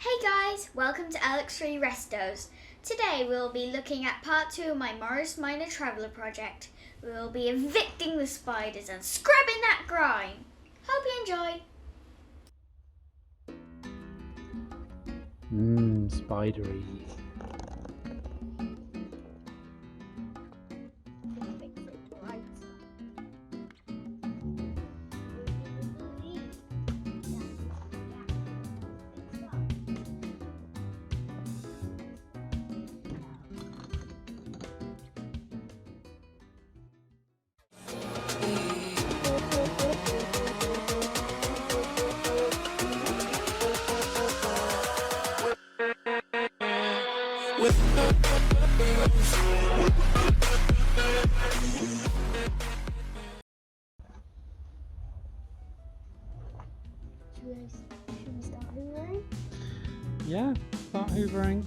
Hey guys, welcome to Alex3 Restos. Today we'll be looking at part 2 of my Morris Minor Traveller project. We will be evicting the spiders and scrubbing that grime. Hope you enjoy. Spidery. Should we start hoovering? Yeah, start hoovering.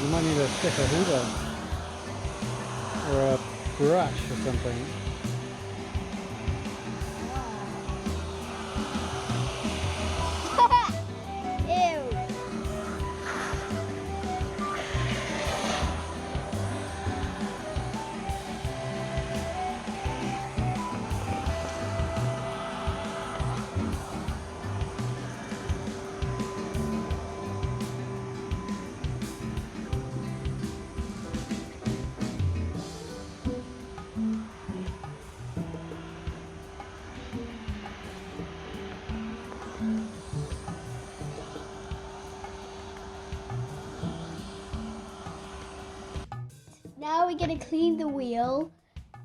You might need a thicker hoover or a brush or something. Now we're going to clean the wheel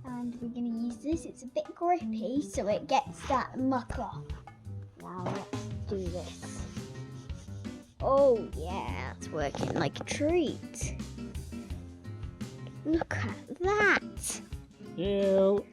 and we're going to use this. It's a bit grippy so it gets that muck off. Now let's do this. Oh yeah, it's working like a treat. Look at that. Ew.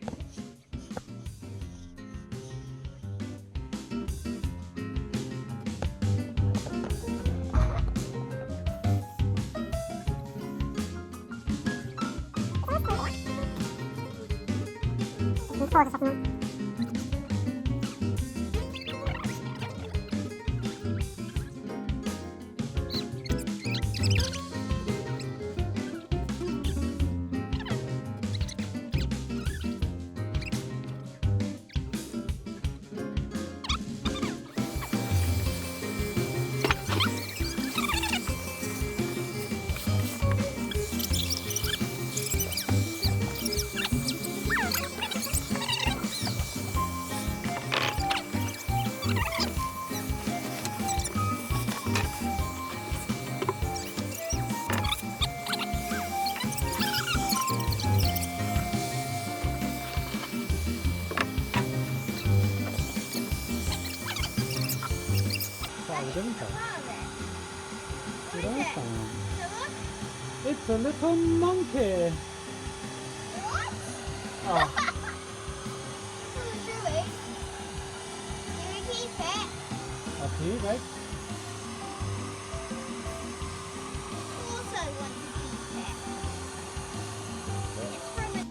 It's a little monkey. What? Oh. Do we keep it? Up here, right? Also want to keep it. It's from a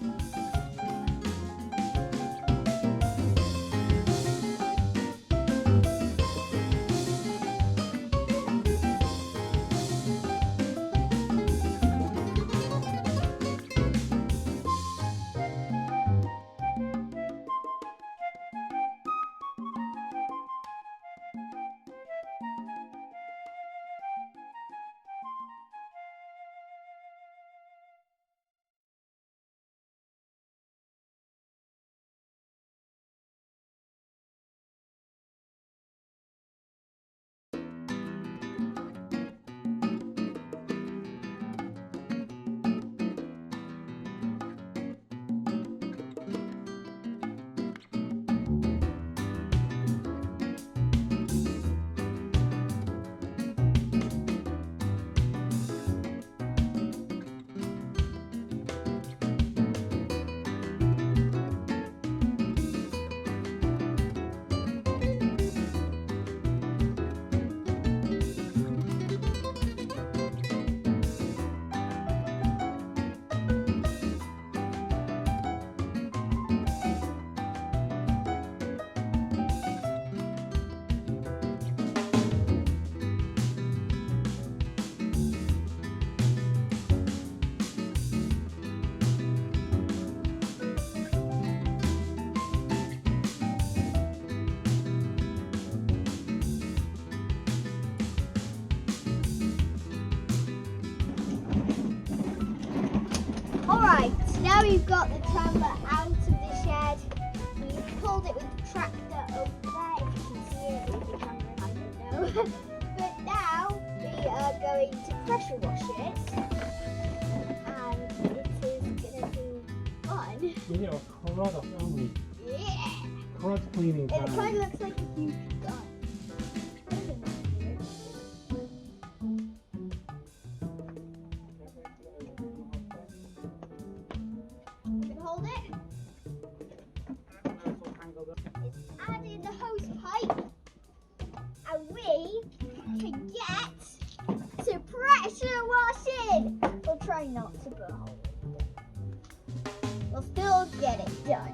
now we've got the Samba out of the shed. We've pulled it with the tractor over there. If you can see it with the camera, I don't know. But now we are going to pressure wash it, and it is gonna be fun. We need a crud off, don't we? Yeah. Crud cleaning It time. kind of looks like a huge gun. You can hold it. It's added the hose pipe, and we can get to pressure washing. We'll try not to put a hole in it. We'll still get it done.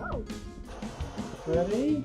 Oh. Ready?